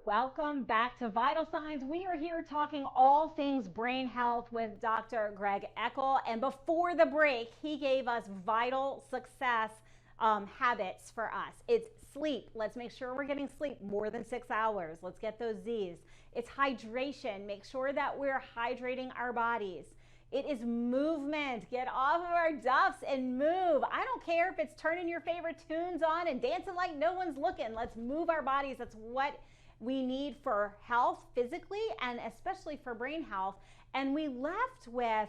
Welcome back to Vital Signs. We are here talking all things brain health with Dr. Greg Eckel. And before the break, he gave us vital success habits for us. It's sleep. Let's make sure we're getting sleep more than 6 hours. Let's get those Z's. It's hydration. Make sure that we're hydrating our bodies. It is movement. Get off of our duffs and move. I don't care if it's turning your favorite tunes on and dancing like no one's looking. Let's move our bodies. That's what we need for health physically and especially for brain health. And we left with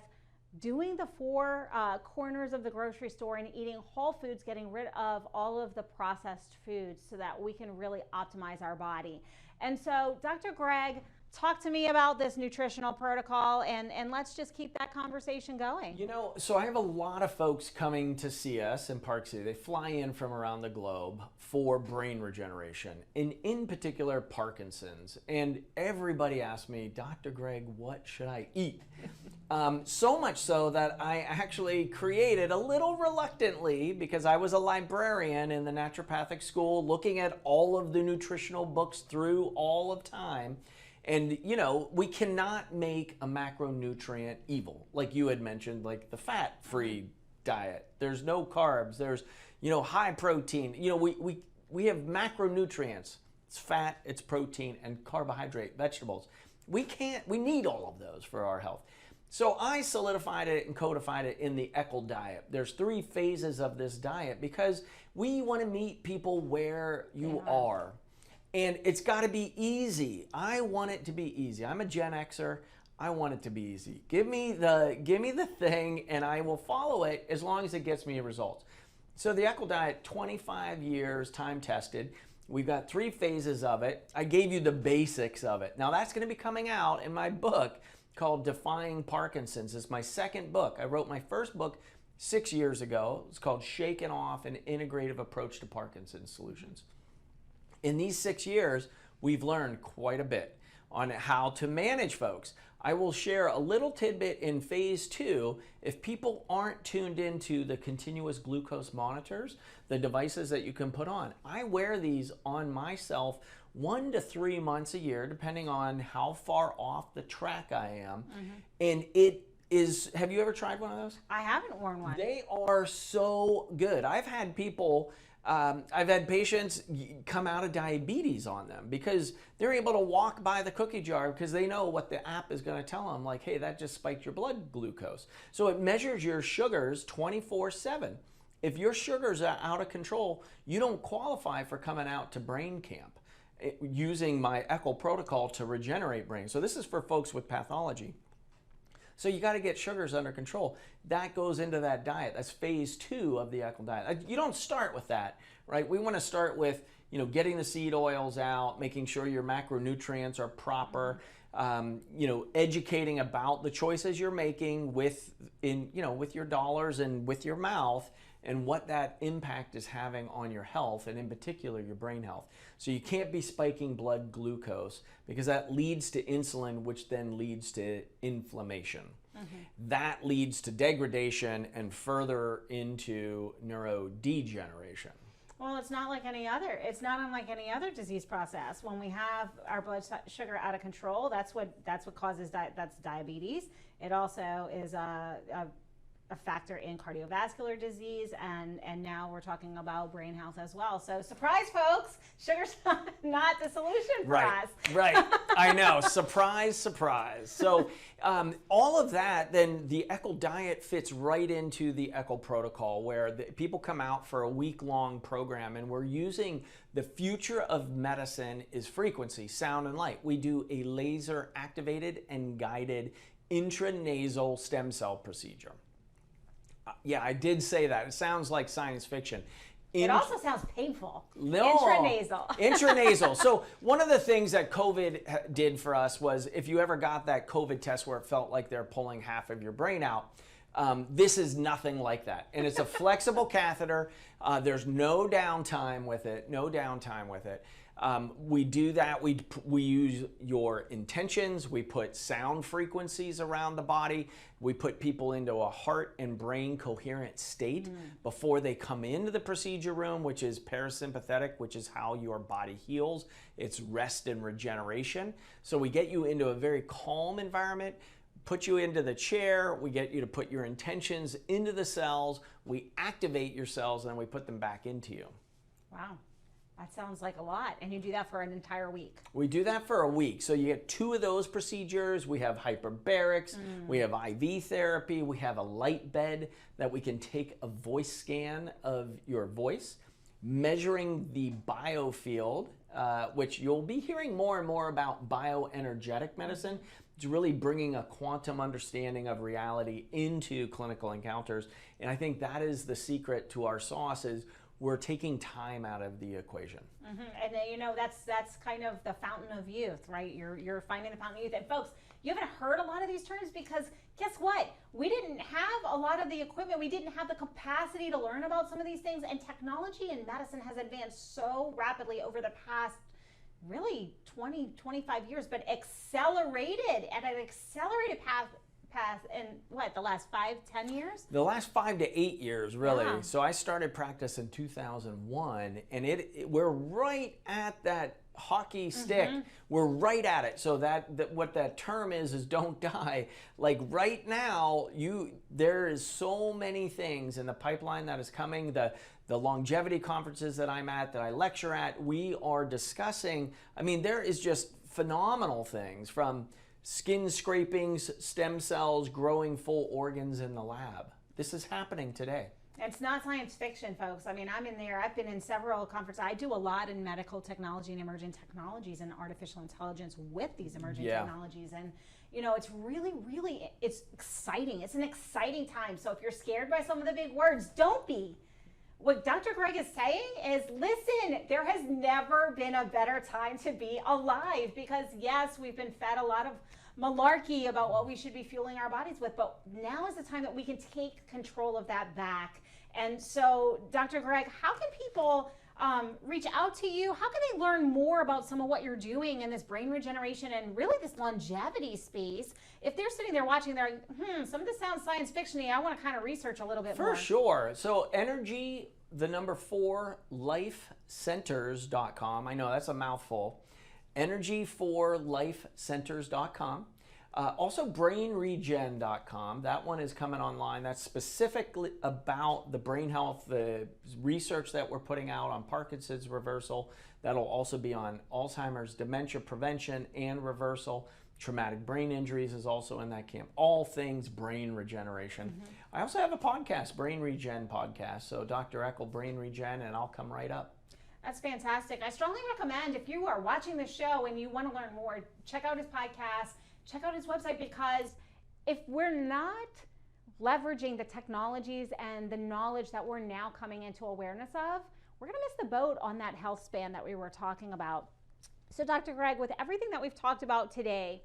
doing the four corners of the grocery store and eating whole foods, getting rid of all of the processed foods so that we can really optimize our body. And so, Dr. Greg, talk to me about this nutritional protocol and let's just keep that conversation going. You know, so I have a lot of folks coming to see us in Park City. They fly in from around the globe for brain regeneration, and in particular Parkinson's. And everybody asks me, Dr. Greg, what should I eat? So much so that I actually created, a little reluctantly, because I was a librarian in the naturopathic school looking at all of the nutritional books through all of time. And, you know, we cannot make a macronutrient evil, like you had mentioned, like the fat-free diet. There's no carbs. There's, you know, high protein. You know, we have macronutrients. It's fat, it's protein, and carbohydrate, vegetables. We need all of those for our health. So I solidified it and codified it in the Eccle Diet. There's 3 phases of this diet because we want to meet people where you are. And it's got to be easy. I want it to be easy. I'm a Gen Xer. I want it to be easy. Give me the thing and I will follow it as long as it gets me results. So the Eccle Diet, 25 years, time tested. We've got 3 phases of it. I gave you the basics of it. Now that's going to be coming out in my book called Defying Parkinson's. It's my 2nd book. I wrote my 1st book 6 years ago. It's called Shaking Off: An Integrative Approach to Parkinson's Solutions. In these 6 years, we've learned quite a bit on how to manage folks. I will share a little tidbit in phase 2. If people aren't tuned into the continuous glucose monitors, the devices that you can put on, I wear these on myself 1 to 3 months a year, depending on how far off the track I am. And it is, have you ever tried one of those? I haven't worn one. They are so good. I've had people, I've had patients come out of diabetes on them because they're able to walk by the cookie jar because they know what the app is going to tell them, like, hey, that just spiked your blood glucose. So it measures your sugars 24/7. If your sugars are out of control, you don't qualify for coming out to brain camp using my Eccle protocol to regenerate brain. So this is for folks with pathology. So you got to get sugars under control. That goes into that diet. That's phase 2 of the Eccle Diet. You don't start with that, right? We want to start with, you know, getting the seed oils out, making sure your macronutrients are proper, you know, educating about the choices you're making with your dollars and with your mouth, and what that impact is having on your health, and in particular your brain health. So you can't be spiking blood glucose because that leads to insulin, which then leads to inflammation. That leads to degradation and further into neurodegeneration. Well, it's not unlike any other disease process. When we have our blood sugar out of control, that's what causes that's diabetes. It also is a factor in cardiovascular disease, and now we're talking about brain health as well. So surprise, folks, sugar's not the solution for us. Right, I know, surprise, surprise. So all of that, then the Eccle Diet fits right into the Eccle protocol, where people come out for a week-long program, and we're using the future of medicine is frequency, sound, and light. We do a laser-activated and guided intranasal stem cell procedure. Yeah, I did say that. It sounds like science fiction. It also sounds painful. No. Intranasal. Intranasal. So one of the things that COVID did for us was, if you ever got that COVID test where it felt like they're pulling half of your brain out, this is nothing like that. And it's a flexible catheter. There's no downtime with it. We do that. We use your intentions. We put sound frequencies around the body. We put people into a heart and brain coherent state before they come into the procedure room, which is parasympathetic, which is how your body heals. It's rest and regeneration. So we get you into a very calm environment, put you into the chair, we get you to put your intentions into the cells, we activate your cells, and then we put them back into you. Wow. That sounds like a lot. And you do that for an entire week. We do that for a week. So you get 2 of those procedures. We have hyperbarics, we have IV therapy, we have a light bed that we can take a voice scan of your voice, measuring the biofield, which you'll be hearing more and more about bioenergetic medicine. It's really bringing a quantum understanding of reality into clinical encounters. And I think that is the secret to our sauce is we're taking time out of the equation. And you know, that's kind of the fountain of youth, right? You're finding the fountain of youth. And folks, you haven't heard a lot of these terms because guess what? We didn't have a lot of the equipment. We didn't have the capacity to learn about some of these things. And technology in medicine has advanced so rapidly over the past really 20, 25 years, but accelerated at an accelerated path in what, the last 5-10 years? The last 5 to 8 years, really. Yeah. So I started practice in 2001, and we're right at that hockey stick. We're right at it. So that what that term is don't die. Like right now, there is so many things in the pipeline that is coming. The longevity conferences that I'm at, that I lecture at, we are discussing. I mean, there is just phenomenal things from skin scrapings, stem cells, growing full organs in the lab. This is happening today. It's not science fiction, folks. I mean, I'm in there. I've been in several conferences. I do a lot in medical technology and emerging technologies and artificial intelligence with these emerging technologies. And, you know, it's really, really, it's exciting. It's an exciting time. So if you're scared by some of the big words, don't be. What Dr. Greg is saying is, listen, there has never been a better time to be alive because, yes, we've been fed a lot of malarkey about what we should be fueling our bodies with, but now is the time that we can take control of that back. And so, Dr. Greg, how can people reach out to you? How can they learn more about some of what you're doing in this brain regeneration and really this longevity space? If they're sitting there watching, they're like, some of this sounds science fiction-y. I want to kind of research a little bit more. For sure. So energy, the number 4, lifecenters.com. I know that's a mouthful. Energy4lifecenters.com. Also brainregen.com. That one is coming online. That's specifically about the brain health, the research that we're putting out on Parkinson's reversal. That'll also be on Alzheimer's, dementia prevention and reversal. Traumatic brain injuries is also in that camp. All things brain regeneration. I also have a podcast, Brain Regen Podcast. So Dr. Eckel, Brain Regen, and I'll come right up. That's fantastic. I strongly recommend, if you are watching the show and you want to learn more, check out his podcast, check out his website, because if we're not leveraging the technologies and the knowledge that we're now coming into awareness of, we're going to miss the boat on that health span that we were talking about. So Dr. Greg, with everything that we've talked about today,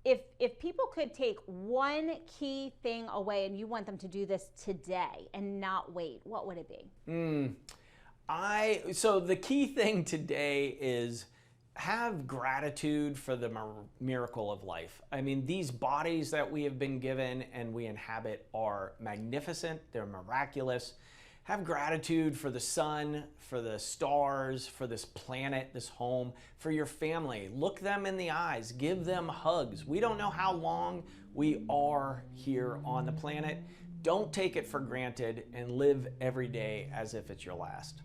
if people could take one key thing away and you want them to do this today and not wait, what would it be? So the key thing today is have gratitude for the miracle of life. I mean, these bodies that we have been given and we inhabit are magnificent. They're miraculous. Have gratitude for the sun, for the stars, for this planet, this home, for your family. Look them in the eyes. Give them hugs. We don't know how long we are here on the planet. Don't take it for granted and live every day as if it's your last.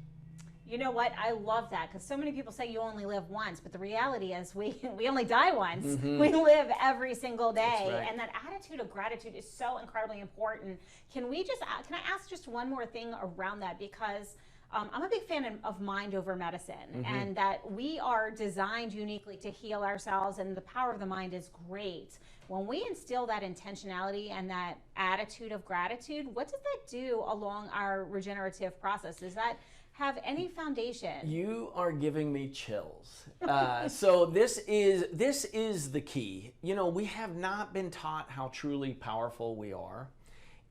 You know what? I love that, because so many people say you only live once, but the reality is we only die once. We live every single day. That's right. And that attitude of gratitude is so incredibly important. Can I ask just one more thing around that? Because I'm a big fan of mind over medicine, and that we are designed uniquely to heal ourselves, and the power of the mind is great. When we instill that intentionality and that attitude of gratitude, what does that do along our regenerative process? Does that have any foundation? You are giving me chills. So this is the key. You know, we have not been taught how truly powerful we are.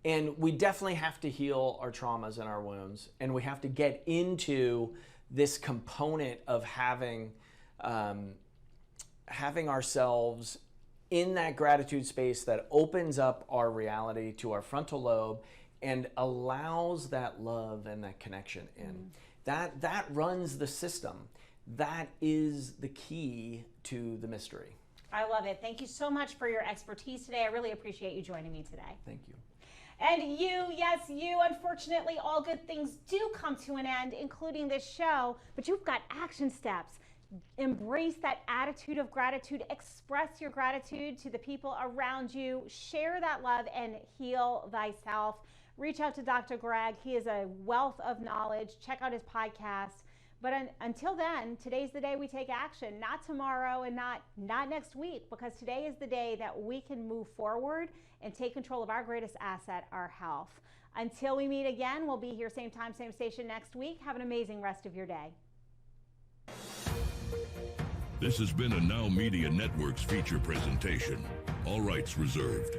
And we definitely have to heal our traumas and our wounds. And we have to get into this component of having ourselves in that gratitude space that opens up our reality to our frontal lobe and allows that love and that connection in. That runs the system. That is the key to the mystery. I love it. Thank you so much for your expertise today. I really appreciate you joining me today. Thank you. And you, yes, you, unfortunately, all good things do come to an end, including this show, but you've got action steps. Embrace that attitude of gratitude. Express your gratitude to the people around you. Share that love and heal thyself. Reach out to Dr. Greg. He is a wealth of knowledge. Check out his podcast. But until then, today's the day we take action, not tomorrow and not next week, because today is the day that we can move forward and take control of our greatest asset, our health. Until we meet again, we'll be here same time, same station next week. Have an amazing rest of your day. This has been a Now Media Networks feature presentation. All rights reserved.